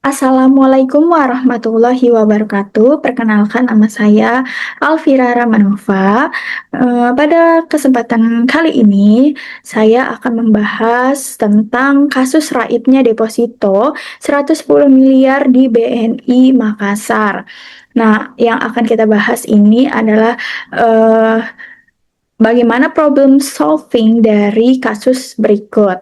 Assalamualaikum warahmatullahi wabarakatuh. Perkenalkan nama saya Alvira Ramanova. Pada kesempatan kali ini, saya akan membahas tentang kasus raibnya deposito 110 miliar di BNI Makassar. Nah, yang akan kita bahas ini adalah eh, bagaimana problem solving dari kasus berikut,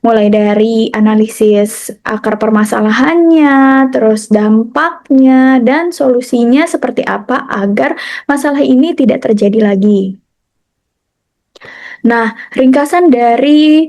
mulai dari analisis akar permasalahannya, terus dampaknya, dan solusinya seperti apa agar masalah ini tidak terjadi lagi. Nah, ringkasan dari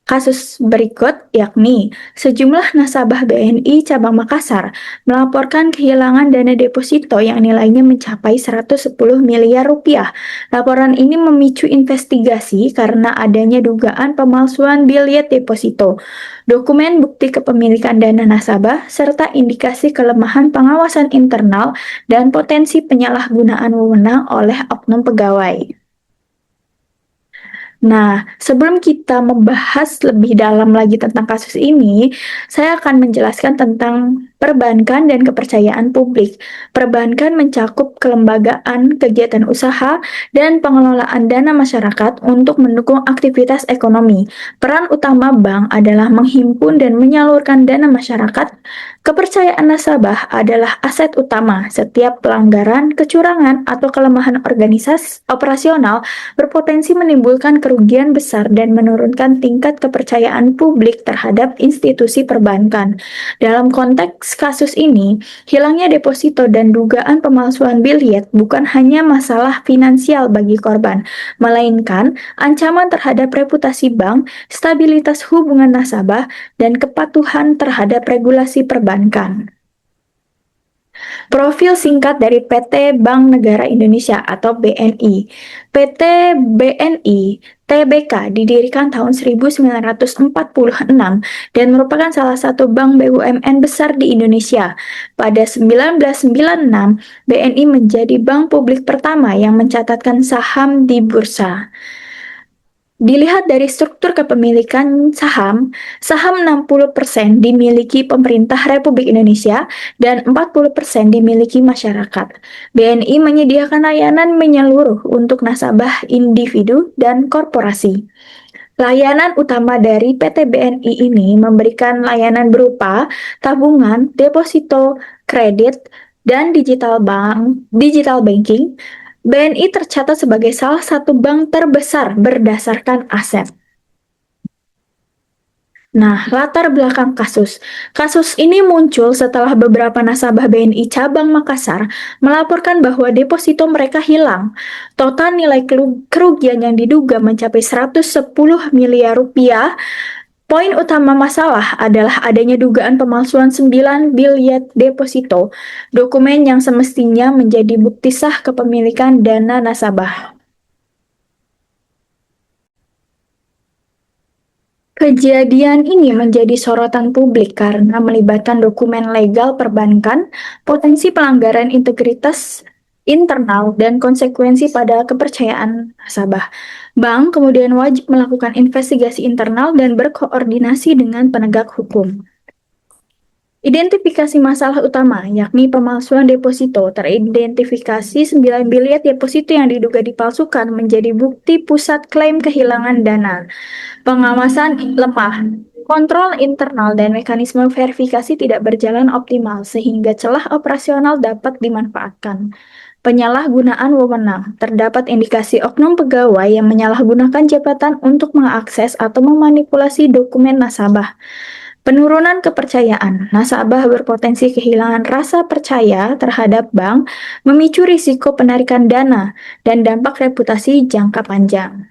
kasus berikut yakni sejumlah nasabah BNI cabang Makassar melaporkan kehilangan dana deposito yang nilainya mencapai 110 miliar rupiah. Laporan ini memicu investigasi karena adanya dugaan pemalsuan biljet deposito, dokumen bukti kepemilikan dana nasabah, serta indikasi kelemahan pengawasan internal dan potensi penyalahgunaan wewenang oleh oknum pegawai. Nah, sebelum kita membahas lebih dalam lagi tentang kasus ini, saya akan menjelaskan tentang perbankan dan kepercayaan publik. Perbankan mencakup kelembagaan, kegiatan usaha, dan pengelolaan dana masyarakat untuk mendukung aktivitas ekonomi. Peran utama bank adalah menghimpun dan menyalurkan dana masyarakat. Kepercayaan nasabah adalah aset utama. Setiap pelanggaran, kecurangan, atau kelemahan organisasi operasional berpotensi menimbulkan kerugian besar dan menurunkan tingkat kepercayaan publik terhadap institusi perbankan. Dalam konteks kasus ini, hilangnya deposito dan dugaan pemalsuan biljet bukan hanya masalah finansial bagi korban, melainkan ancaman terhadap reputasi bank, stabilitas hubungan nasabah, dan kepatuhan terhadap regulasi perbankan. Profil singkat dari PT Bank Negara Indonesia atau BNI. PT BNI TBK didirikan tahun 1946 dan merupakan salah satu bank BUMN besar di Indonesia. Pada 1996, BNI menjadi bank publik pertama yang mencatatkan saham di bursa. Dilihat dari struktur kepemilikan saham, saham 60% dimiliki pemerintah Republik Indonesia dan 40% dimiliki masyarakat. BNI menyediakan layanan menyeluruh untuk nasabah individu dan korporasi. Layanan utama dari PT BNI ini memberikan layanan berupa tabungan, deposito, kredit, dan digital banking. BNI tercatat sebagai salah satu bank terbesar berdasarkan aset. Nah, latar belakang kasus. Kasus ini muncul setelah beberapa nasabah BNI cabang Makassar melaporkan bahwa deposito mereka hilang. Total nilai kerugian yang diduga mencapai 110 miliar rupiah. Poin utama masalah adalah adanya dugaan pemalsuan 9 biljet deposito, dokumen yang semestinya menjadi bukti sah kepemilikan dana nasabah. Kejadian ini menjadi sorotan publik karena melibatkan dokumen legal perbankan, potensi pelanggaran integritas internal, dan konsekuensi pada kepercayaan nasabah. Bank kemudian wajib melakukan investigasi internal dan berkoordinasi dengan penegak hukum. Identifikasi masalah utama, yakni pemalsuan deposito, teridentifikasi 9 biljet deposito yang diduga dipalsukan menjadi bukti pusat klaim kehilangan dana. Pengawasan lemah, kontrol internal dan mekanisme verifikasi tidak berjalan optimal sehingga celah operasional dapat dimanfaatkan. Penyalahgunaan wewenang, terdapat indikasi oknum pegawai yang menyalahgunakan jabatan untuk mengakses atau memanipulasi dokumen nasabah. Penurunan kepercayaan, nasabah berpotensi kehilangan rasa percaya terhadap bank, memicu risiko penarikan dana, dan dampak reputasi jangka panjang.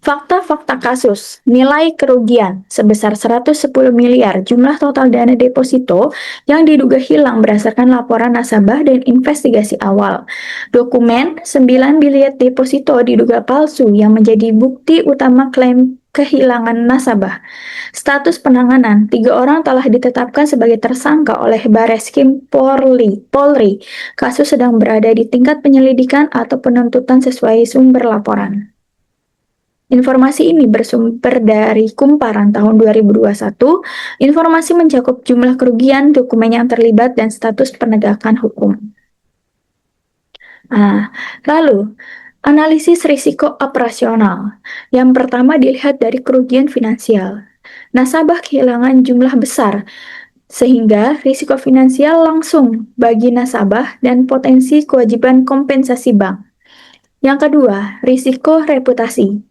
Fakta-fakta kasus, nilai kerugian sebesar 110 miliar, jumlah total dana deposito yang diduga hilang berdasarkan laporan nasabah dan investigasi awal. Dokumen 9 biljet deposito diduga palsu yang menjadi bukti utama klaim kehilangan nasabah. Status penanganan, 3 orang telah ditetapkan sebagai tersangka oleh Bareskrim Polri. Kasus sedang berada di tingkat penyelidikan atau penuntutan sesuai sumber laporan. Informasi ini bersumber dari Kumparan tahun 2021. Informasi mencakup jumlah kerugian, dokumen yang terlibat, dan status penegakan hukum. Nah, lalu, analisis risiko operasional. Yang pertama dilihat dari kerugian finansial. Nasabah kehilangan jumlah besar, sehingga risiko finansial langsung bagi nasabah dan potensi kewajiban kompensasi bank. Yang kedua, risiko reputasi.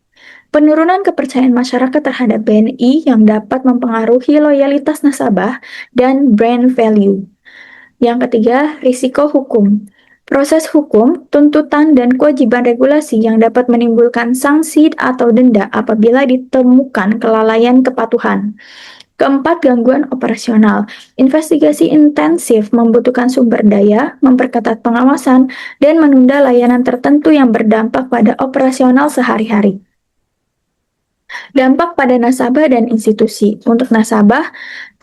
Penurunan kepercayaan masyarakat terhadap BNI yang dapat mempengaruhi loyalitas nasabah dan brand value. Yang ketiga, risiko hukum. Proses hukum, tuntutan, dan kewajiban regulasi yang dapat menimbulkan sanksi atau denda apabila ditemukan kelalaian kepatuhan. Keempat, gangguan operasional. Investigasi intensif membutuhkan sumber daya, memperketat pengawasan, dan menunda layanan tertentu yang berdampak pada operasional sehari-hari. Dampak pada nasabah dan institusi. Untuk nasabah,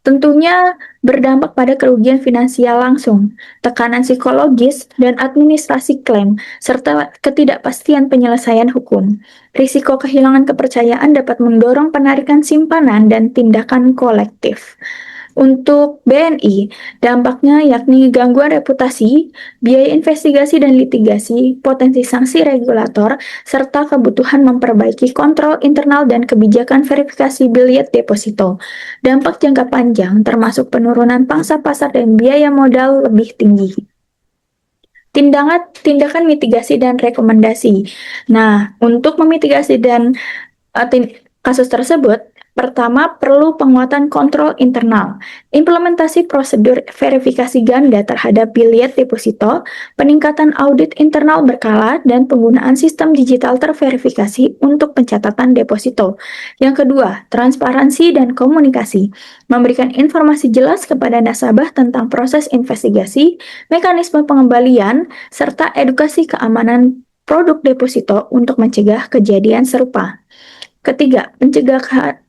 tentunya berdampak pada kerugian finansial langsung, tekanan psikologis, dan administrasi klaim, serta ketidakpastian penyelesaian hukum. Risiko kehilangan kepercayaan dapat mendorong penarikan simpanan dan tindakan kolektif. Untuk BNI, dampaknya yakni gangguan reputasi, biaya investigasi dan litigasi, potensi sanksi regulator, serta kebutuhan memperbaiki kontrol internal dan kebijakan verifikasi biliet deposito. Dampak jangka panjang termasuk penurunan pangsa pasar dan biaya modal lebih tinggi. Tindakan mitigasi dan rekomendasi. Nah, untuk memitigasi dan kasus tersebut, pertama, perlu penguatan kontrol internal, implementasi prosedur verifikasi ganda terhadap biliet deposito, peningkatan audit internal berkala, dan penggunaan sistem digital terverifikasi untuk pencatatan deposito. Yang kedua, transparansi dan komunikasi, memberikan informasi jelas kepada nasabah tentang proses investigasi, mekanisme pengembalian, serta edukasi keamanan produk deposito untuk mencegah kejadian serupa. Ketiga,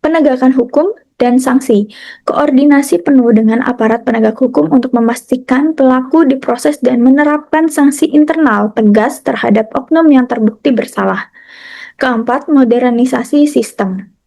penegakan hukum dan sanksi. Koordinasi penuh dengan aparat penegak hukum untuk memastikan pelaku diproses dan menerapkan sanksi internal tegas terhadap oknum yang terbukti bersalah. Keempat, modernisasi sistem.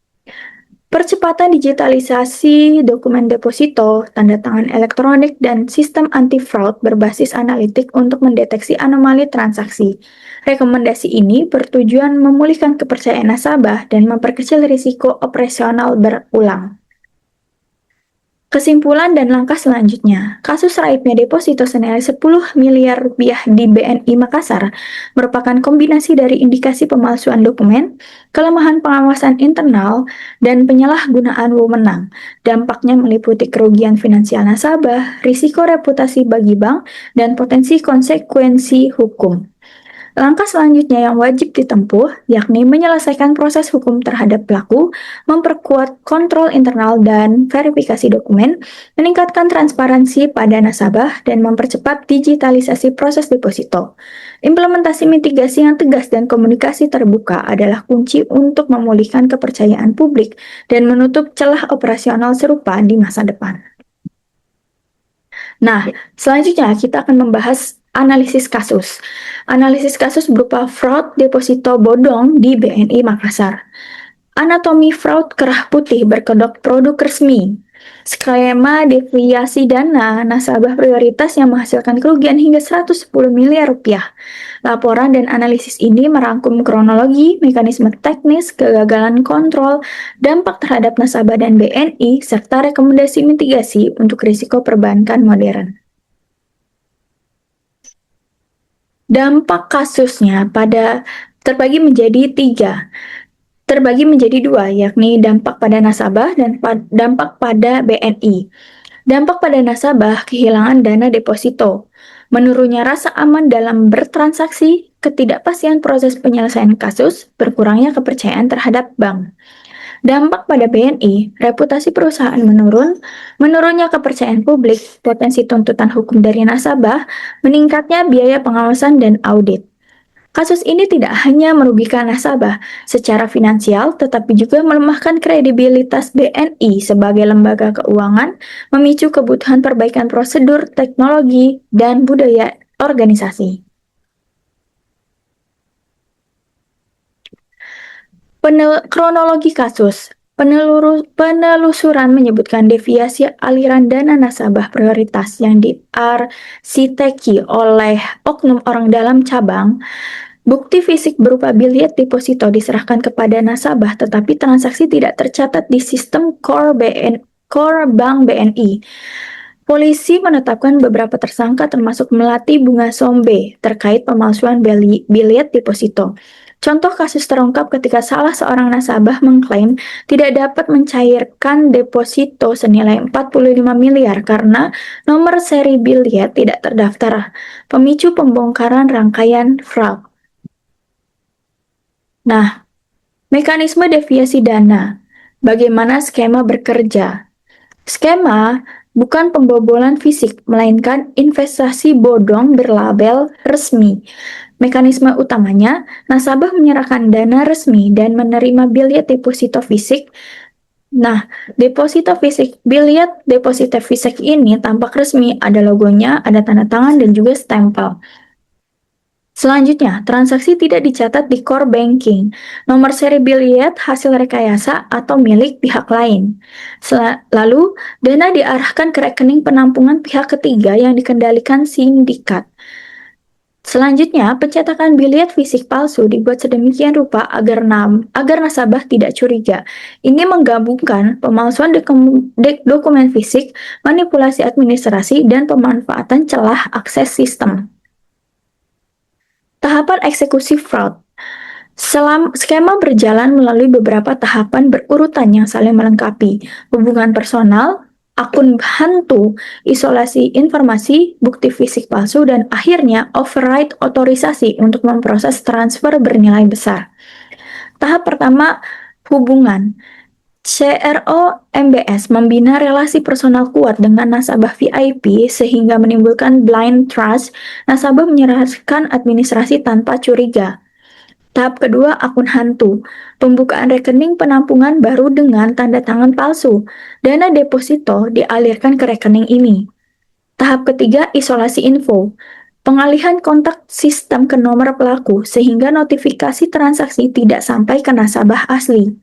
Percepatan digitalisasi dokumen deposito, tanda tangan elektronik, dan sistem anti-fraud berbasis analitik untuk mendeteksi anomali transaksi. Rekomendasi ini bertujuan memulihkan kepercayaan nasabah dan memperkecil risiko operasional berulang. Kesimpulan dan langkah selanjutnya, kasus raibnya deposito senilai 10 miliar rupiah di BNI Makassar merupakan kombinasi dari indikasi pemalsuan dokumen, kelemahan pengawasan internal, dan penyalahgunaan wewenang. Dampaknya meliputi kerugian finansial nasabah, risiko reputasi bagi bank, dan potensi konsekuensi hukum. Langkah selanjutnya yang wajib ditempuh yakni menyelesaikan proses hukum terhadap pelaku, memperkuat kontrol internal dan verifikasi dokumen, meningkatkan transparansi pada nasabah, dan mempercepat digitalisasi proses deposito. Implementasi mitigasi yang tegas dan komunikasi terbuka adalah kunci untuk memulihkan kepercayaan publik dan menutup celah operasional serupa di masa depan. Nah, selanjutnya kita akan membahas analisis kasus. Analisis kasus berupa fraud deposito bodong di BNI Makassar. Anatomi fraud kerah putih berkedok produk resmi. Skema deviasi dana nasabah prioritas yang menghasilkan kerugian hingga 110 miliar rupiah. Laporan dan analisis ini merangkum kronologi, mekanisme teknis, kegagalan kontrol, dampak terhadap nasabah dan BNI, serta rekomendasi mitigasi untuk risiko perbankan modern. Dampak kasusnya terbagi menjadi dua, yakni dampak pada nasabah dan dampak pada BNI. Dampak pada nasabah, kehilangan dana deposito, menurunnya rasa aman dalam bertransaksi, ketidakpastian proses penyelesaian kasus, berkurangnya kepercayaan terhadap bank. Dampak pada BNI, reputasi perusahaan menurun, menurunnya kepercayaan publik, potensi tuntutan hukum dari nasabah, meningkatnya biaya pengawasan dan audit. Kasus ini tidak hanya merugikan nasabah secara finansial, tetapi juga melemahkan kredibilitas BNI sebagai lembaga keuangan, memicu kebutuhan perbaikan prosedur, teknologi, dan budaya organisasi. Kronologi kasus. Penelusuran menyebutkan deviasi aliran dana nasabah prioritas yang diarsiteki oleh oknum orang dalam cabang. Bukti fisik berupa bilet deposito diserahkan kepada nasabah, tetapi transaksi tidak tercatat di sistem core Bank BNI. Polisi menetapkan beberapa tersangka termasuk Melati Bunga Sombe terkait pemalsuan bilet deposito. Contoh kasus terungkap ketika salah seorang nasabah mengklaim tidak dapat mencairkan deposito senilai 45 miliar karena nomor seri bilet tidak terdaftar. Pemicu pembongkaran rangkaian fraud. Nah, mekanisme deviasi dana. Bagaimana skema bekerja? Skema bukan pembobolan fisik, melainkan investasi bodong berlabel resmi. Mekanisme utamanya, nasabah menyerahkan dana resmi dan menerima bilet deposito fisik. Nah, bilet deposito fisik ini tampak resmi, ada logonya, ada tanda tangan, dan juga stempel. Selanjutnya, transaksi tidak dicatat di core banking, nomor seri bilet hasil rekayasa atau milik pihak lain. Lalu, dana diarahkan ke rekening penampungan pihak ketiga yang dikendalikan sindikat. Selanjutnya, pencetakan bilet fisik palsu dibuat sedemikian rupa agar nasabah tidak curiga. Ini menggabungkan pemalsuan dokumen fisik, manipulasi administrasi, dan pemanfaatan celah akses sistem. Tahapan eksekusi fraud. Skema berjalan melalui beberapa tahapan berurutan yang saling melengkapi. Hubungan personal, akun hantu, isolasi informasi, bukti fisik palsu, dan akhirnya override otorisasi untuk memproses transfer bernilai besar. Tahap pertama, hubungan. CRO MBS membina relasi personal kuat dengan nasabah VIP sehingga menimbulkan blind trust. Nasabah menyerahkan administrasi tanpa curiga. Tahap kedua, akun hantu. Pembukaan rekening penampungan baru dengan tanda tangan palsu. Dana deposito dialirkan ke rekening ini. Tahap ketiga, isolasi info. Pengalihan kontak sistem ke nomor pelaku sehingga notifikasi transaksi tidak sampai ke nasabah asli.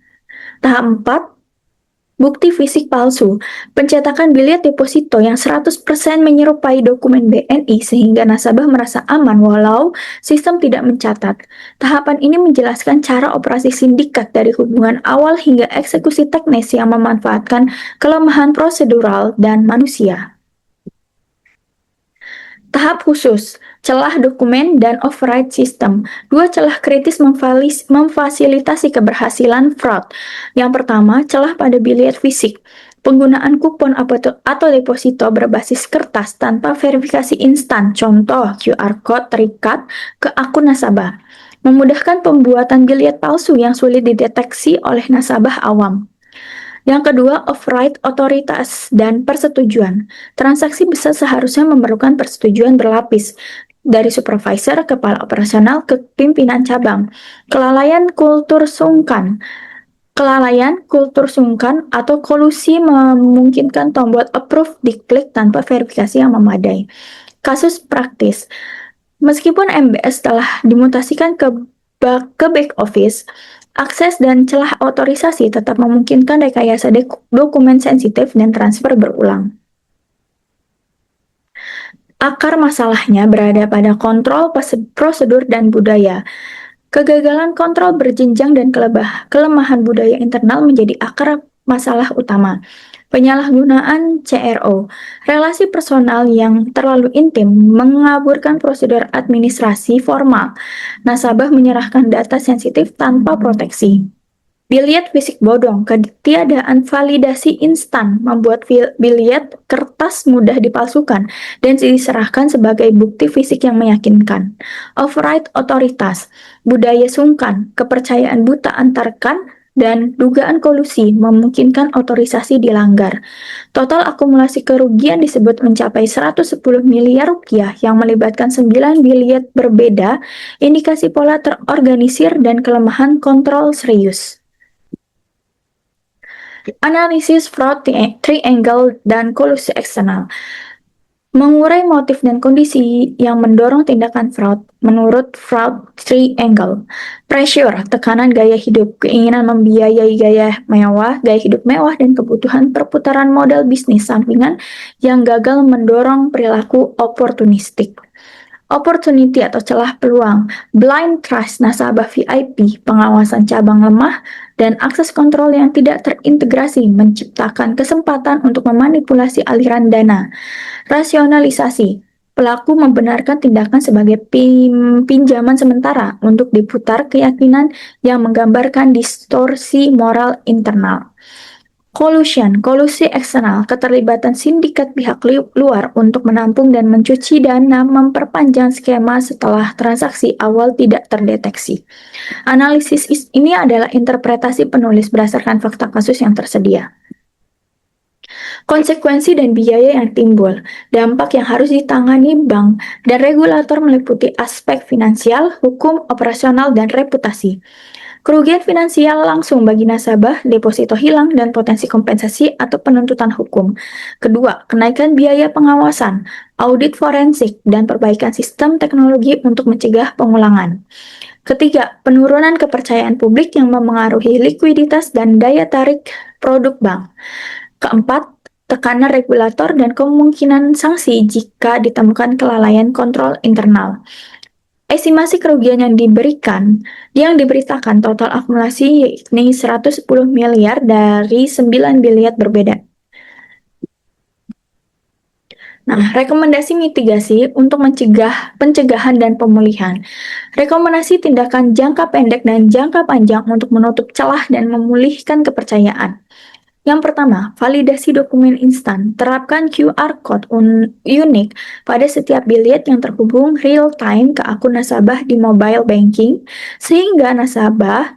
Tahap 4, bukti fisik palsu. Pencetakan bilet deposito yang 100% menyerupai dokumen BNI sehingga nasabah merasa aman walau sistem tidak mencatat. Tahapan ini menjelaskan cara operasi sindikat dari hubungan awal hingga eksekusi teknis yang memanfaatkan kelemahan prosedural dan manusia. Tahap khusus, celah dokumen dan override system. Dua celah kritis memfasilitasi keberhasilan fraud. Yang pertama, celah pada bilet fisik. Penggunaan kupon atau deposito berbasis kertas tanpa verifikasi instan, contoh QR code terikat ke akun nasabah. Memudahkan pembuatan bilet palsu yang sulit dideteksi oleh nasabah awam. Yang kedua, override otoritas dan persetujuan. Transaksi besar seharusnya memerlukan persetujuan berlapis, dari supervisor, kepala operasional, ke pimpinan cabang. Kelalaian kultur sungkan atau kolusi memungkinkan tombol approve diklik tanpa verifikasi yang memadai. Kasus praktis. Meskipun MBS telah dimutasikan ke back office, akses dan celah otorisasi tetap memungkinkan rekayasa dokumen sensitif dan transfer berulang. Akar masalahnya berada pada kontrol prosedur dan budaya. Kegagalan kontrol berjenjang dan kelemahan budaya internal menjadi akar masalah utama. Penyalahgunaan CRO, relasi personal yang terlalu intim mengaburkan prosedur administrasi formal. Nasabah menyerahkan data sensitif tanpa proteksi. Bilet fisik bodong, ketiadaan validasi instan membuat bilet kertas mudah dipalsukan dan diserahkan sebagai bukti fisik yang meyakinkan. Override otoritas, budaya sungkan, kepercayaan buta antarkan, dan dugaan kolusi memungkinkan otorisasi dilanggar. Total akumulasi kerugian disebut mencapai 110 miliar rupiah yang melibatkan 9 bilet berbeda, indikasi pola terorganisir dan kelemahan kontrol serius. Analisis fraud triangle dan kolusi eksternal. Mengurai motif dan kondisi yang mendorong tindakan fraud menurut Fraud Triangle. Pressure, tekanan gaya hidup, keinginan membiayai gaya mewah, gaya hidup mewah, dan kebutuhan perputaran modal bisnis sampingan yang gagal mendorong perilaku oportunistik. Opportunity atau celah peluang, blind trust nasabah VIP, pengawasan cabang lemah, dan akses kontrol yang tidak terintegrasi menciptakan kesempatan untuk memanipulasi aliran dana. Rasionalisasi, pelaku membenarkan tindakan sebagai pinjaman sementara untuk diputar keyakinan yang menggambarkan distorsi moral internal. Collusion, kolusi eksternal, keterlibatan sindikat pihak luar untuk menampung dan mencuci dana memperpanjang skema setelah transaksi awal tidak terdeteksi. Analisis ini adalah interpretasi penulis berdasarkan fakta kasus yang tersedia. Konsekuensi dan biaya yang timbul, dampak yang harus ditangani bank dan regulator meliputi aspek finansial, hukum, operasional, dan reputasi. Kerugian finansial langsung bagi nasabah, deposito hilang, dan potensi kompensasi atau penuntutan hukum. Kedua, kenaikan biaya pengawasan, audit forensik, dan perbaikan sistem teknologi untuk mencegah pengulangan. Ketiga, penurunan kepercayaan publik yang memengaruhi likuiditas dan daya tarik produk bank. Keempat, tekanan regulator dan kemungkinan sanksi jika ditemukan kelalaian kontrol internal. Estimasi kerugian yang diberitakan total akumulasi yakni 110 miliar dari 9 biliat berbeda. Nah, rekomendasi mitigasi untuk mencegah pencegahan dan pemulihan. Rekomendasi tindakan jangka pendek dan jangka panjang untuk menutup celah dan memulihkan kepercayaan. Yang pertama, validasi dokumen instan. Terapkan QR Code unik pada setiap biliet yang terhubung real-time ke akun nasabah di mobile banking, sehingga nasabah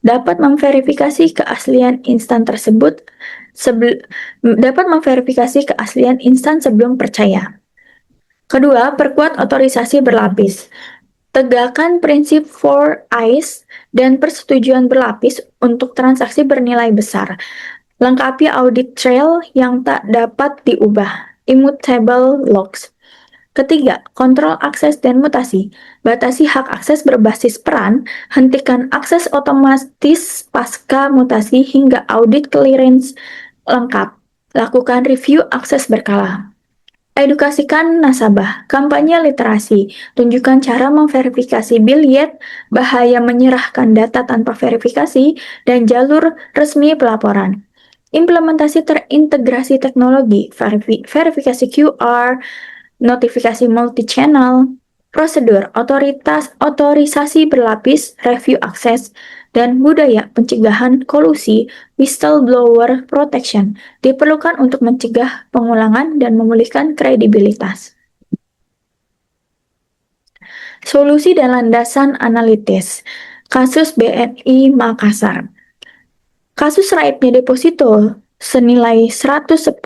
dapat memverifikasi keaslian instan sebelum percaya. Kedua, perkuat otorisasi berlapis. Tegakkan prinsip 4 eyes dan persetujuan berlapis untuk transaksi bernilai besar. Lengkapi audit trail yang tak dapat diubah, immutable logs. Ketiga, kontrol akses dan mutasi. Batasi hak akses berbasis peran, hentikan akses otomatis pasca mutasi hingga audit clearance lengkap. Lakukan review akses berkala. Edukasikan nasabah, kampanye literasi, tunjukkan cara memverifikasi biliet, bahaya menyerahkan data tanpa verifikasi, dan jalur resmi pelaporan. Implementasi terintegrasi teknologi, verifikasi QR, notifikasi multi-channel, prosedur, otorisasi berlapis, review akses, dan budaya pencegahan kolusi, whistleblower protection, diperlukan untuk mencegah pengulangan dan memulihkan kredibilitas. Solusi dan landasan analitis. Kasus BNI Makassar. Kasus raibnya deposito senilai 110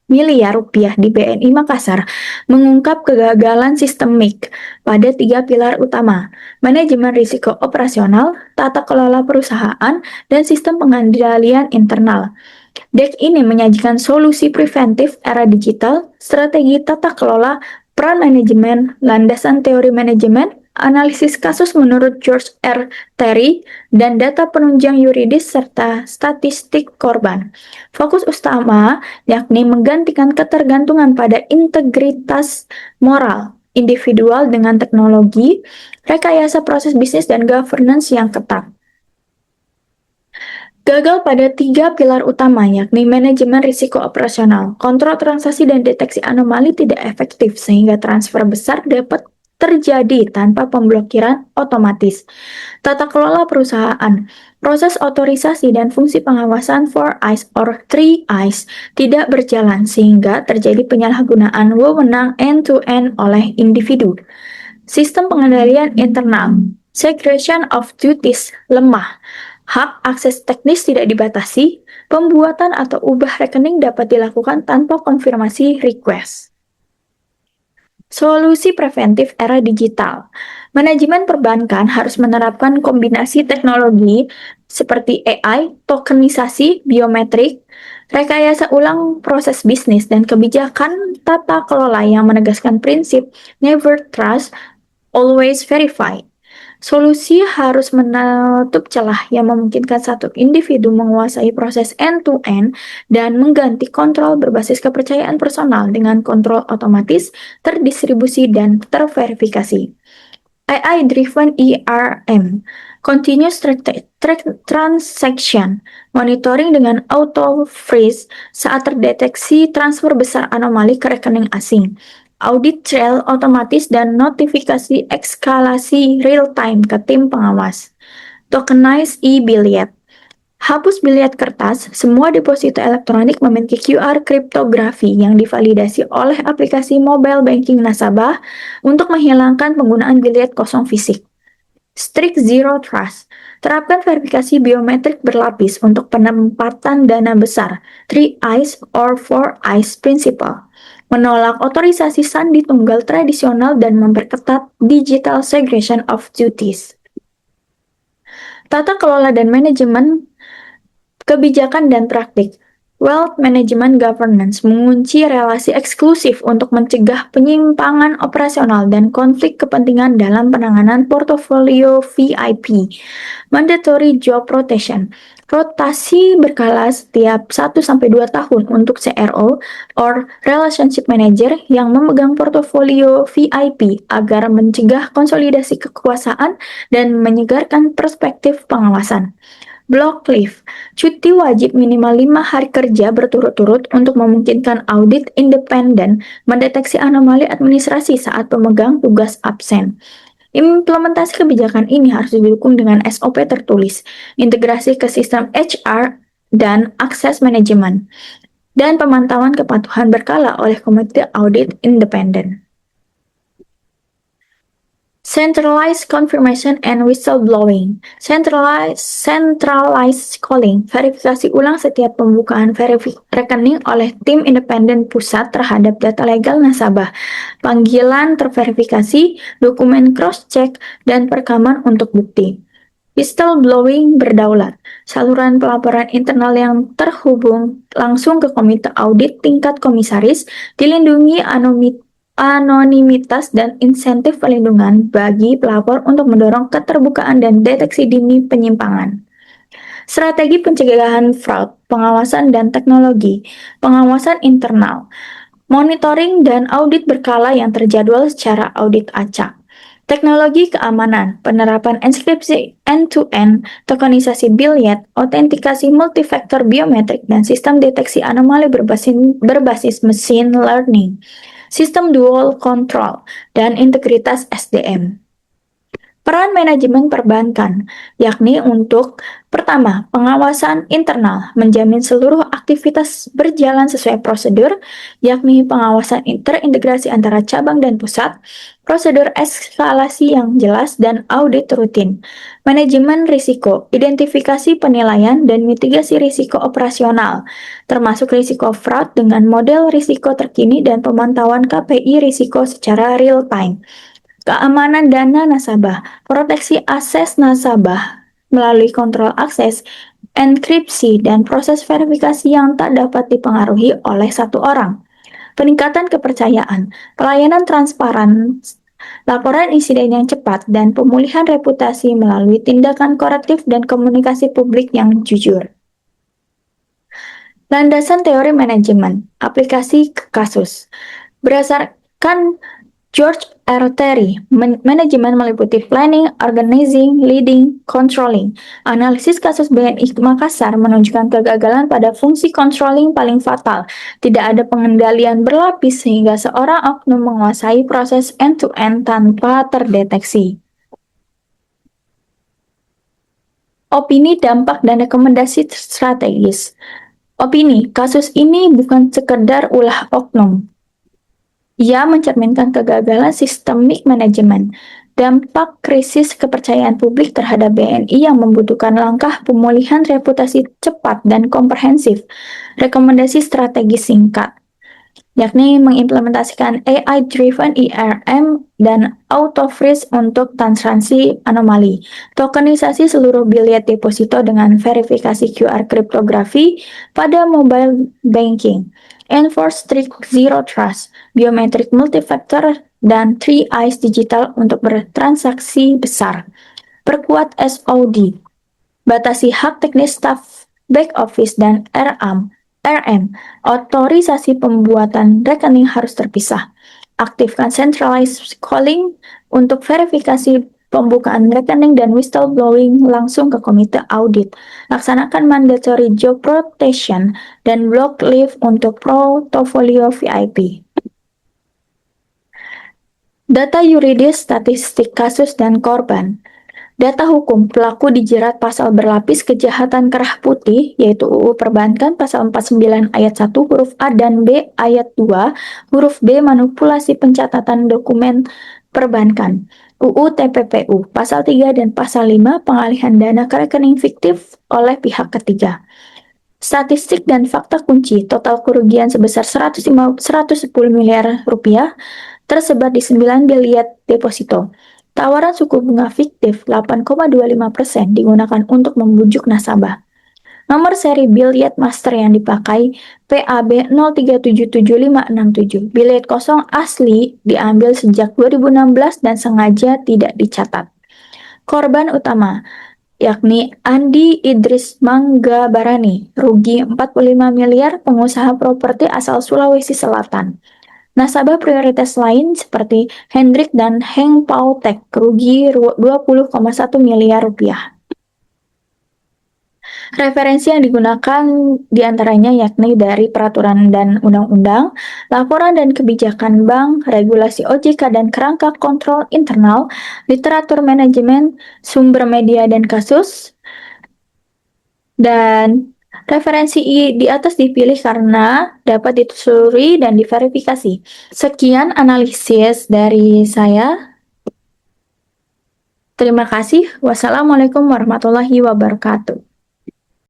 miliar rupiah di BNI Makassar mengungkap kegagalan sistemik pada 3 pilar utama, manajemen risiko operasional, tata kelola perusahaan, dan sistem pengendalian internal. Deck ini menyajikan solusi preventif era digital, strategi tata kelola, peran manajemen, landasan teori manajemen, analisis kasus menurut George R. Terry, dan data penunjang yuridis serta statistik korban. Fokus utama yakni menggantikan ketergantungan pada integritas moral individual dengan teknologi, rekayasa proses bisnis, dan governance yang ketat. Gagal pada 3 pilar utama yakni manajemen risiko operasional, kontrol transaksi dan deteksi anomali tidak efektif sehingga transfer besar dapat terjadi tanpa pemblokiran otomatis. Tata kelola perusahaan, proses otorisasi dan fungsi pengawasan 4 eyes or 3 eyes tidak berjalan sehingga terjadi penyalahgunaan wewenang end-to-end oleh individu. Sistem pengendalian internal, segregation of duties lemah. Hak akses teknis tidak dibatasi, pembuatan atau ubah rekening dapat dilakukan tanpa konfirmasi request. Solusi preventif era digital. Manajemen perbankan harus menerapkan kombinasi teknologi seperti AI, tokenisasi, biometrik, Rekayasa ulang proses bisnis dan kebijakan tata kelola yang menegaskan prinsip never trust, always verify. Solusi harus menutup celah yang memungkinkan satu individu menguasai proses end-to-end dan mengganti kontrol berbasis kepercayaan personal dengan kontrol otomatis, terdistribusi, dan terverifikasi. AI-driven ERM, Continuous Transaction, monitoring dengan auto freeze saat terdeteksi transfer besar anomali ke rekening asing, audit trail otomatis dan notifikasi eskalasi real-time ke tim pengawas, tokenize e-billiet, hapus biliet kertas, semua deposito elektronik memiliki QR kriptografi yang divalidasi oleh aplikasi mobile banking nasabah untuk menghilangkan penggunaan biliet kosong fisik. Strict Zero Trust, terapkan verifikasi biometrik berlapis untuk penempatan dana besar, 3 eyes or 4 eyes principle. Menolak otorisasi sandi tunggal tradisional dan memperketat digital segregation of duties. Tata kelola dan manajemen kebijakan dan praktik. Wealth Management Governance mengunci relasi eksklusif untuk mencegah penyimpangan operasional dan konflik kepentingan dalam penanganan portofolio VIP. Mandatory Job Rotation, rotasi berkala setiap 1-2 tahun untuk CRO or Relationship Manager yang memegang portofolio VIP agar mencegah konsolidasi kekuasaan dan menyegarkan perspektif pengawasan. Block leave, cuti wajib minimal 5 hari kerja berturut-turut untuk memungkinkan audit independen mendeteksi anomali administrasi saat pemegang tugas absen. Implementasi kebijakan ini harus didukung dengan SOP tertulis, integrasi ke sistem HR dan akses manajemen, dan pemantauan kepatuhan berkala oleh komite audit independen. Centralized confirmation and whistleblowing. Centralized calling, verifikasi ulang setiap pembukaan rekening oleh tim independen pusat terhadap data legal nasabah, panggilan terverifikasi, dokumen cross-check, dan perekaman untuk bukti. Whistleblowing berdaulat, saluran pelaporan internal yang terhubung langsung ke komite audit tingkat komisaris, dilindungi anonimitas dan insentif perlindungan bagi pelapor untuk mendorong keterbukaan dan deteksi dini penyimpangan. Strategi pencegahan fraud, pengawasan dan teknologi, pengawasan internal, monitoring dan audit berkala yang terjadwal secara audit acak. Teknologi keamanan, penerapan enkripsi end-to-end, tokenisasi biliet, autentikasi multifaktor biometrik, dan sistem deteksi anomali berbasis machine learning, sistem dual control, dan integritas SDM. Peran manajemen perbankan, yakni untuk pertama, pengawasan internal, menjamin seluruh aktivitas berjalan sesuai prosedur, yakni pengawasan terintegrasi antara cabang dan pusat, prosedur eskalasi yang jelas, dan audit rutin. Manajemen risiko, identifikasi penilaian dan mitigasi risiko operasional, termasuk risiko fraud dengan model risiko terkini dan pemantauan KPI risiko secara real-time. Keamanan dana nasabah, proteksi akses nasabah melalui kontrol akses, enkripsi, dan proses verifikasi yang tak dapat dipengaruhi oleh satu orang. Peningkatan kepercayaan, pelayanan transparan, laporan insiden yang cepat, dan pemulihan reputasi melalui tindakan korektif dan komunikasi publik yang jujur. Landasan teori manajemen, aplikasi ke kasus. Berdasarkan George R. Terry, manajemen meliputi planning, organizing, leading, controlling. Analisis kasus BNI Makassar menunjukkan kegagalan pada fungsi controlling paling fatal. Tidak ada pengendalian berlapis sehingga seorang oknum menguasai proses end-to-end tanpa terdeteksi. Opini, dampak, dan rekomendasi strategis. Opini, kasus ini bukan sekedar ulah oknum. Ia mencerminkan kegagalan sistemik manajemen, dampak krisis kepercayaan publik terhadap BNI yang membutuhkan langkah pemulihan reputasi cepat dan komprehensif. Rekomendasi strategi singkat. yakni mengimplementasikan AI-driven ERM dan auto freeze untuk transaksi anomali, tokenisasi seluruh bilet deposito dengan verifikasi QR kriptografi pada mobile banking, enforce strict zero trust, biometric multifactor, dan 3 eyes digital untuk bertransaksi besar. Perkuat SOD, batasi hak teknis staf back office dan RM. Otorisasi pembuatan rekening harus terpisah. Aktifkan centralized calling untuk verifikasi pembukaan rekening dan whistleblowing langsung ke komite audit. Laksanakan mandatory job rotation dan block leave untuk portofolio VIP. Data yuridis, statistik kasus, dan korban. Data hukum, pelaku dijerat pasal berlapis kejahatan kerah putih, yaitu UU Perbankan pasal 49 ayat 1 huruf A dan B ayat 2 huruf B manipulasi pencatatan dokumen perbankan. UU TPPU pasal 3 dan pasal 5 pengalihan dana ke rekening fiktif oleh pihak ketiga. Statistik dan fakta kunci, total kerugian sebesar 110 miliar rupiah tersebar di 9 bilet deposito. Tawaran suku bunga fiktif 8,25% digunakan untuk membujuk nasabah. Nomor seri bilet master yang dipakai PAB 0377567. Bilet kosong asli diambil sejak 2016 dan sengaja tidak dicatat. Korban utama yakni Andi Idris Manggabarani, rugi 45 miliar, pengusaha properti asal Sulawesi Selatan. Nasabah prioritas lain seperti Hendrik dan Heng Pautek rugi 20,1 miliar rupiah. Referensi yang digunakan diantaranya yakni dari peraturan dan undang-undang, laporan dan kebijakan bank, regulasi OJK dan kerangka kontrol internal, literatur manajemen, sumber media dan kasus, dan referensi di atas dipilih karena dapat ditelusuri dan diverifikasi. Sekian analisis dari saya. Terima kasih. Wassalamualaikum warahmatullahi wabarakatuh.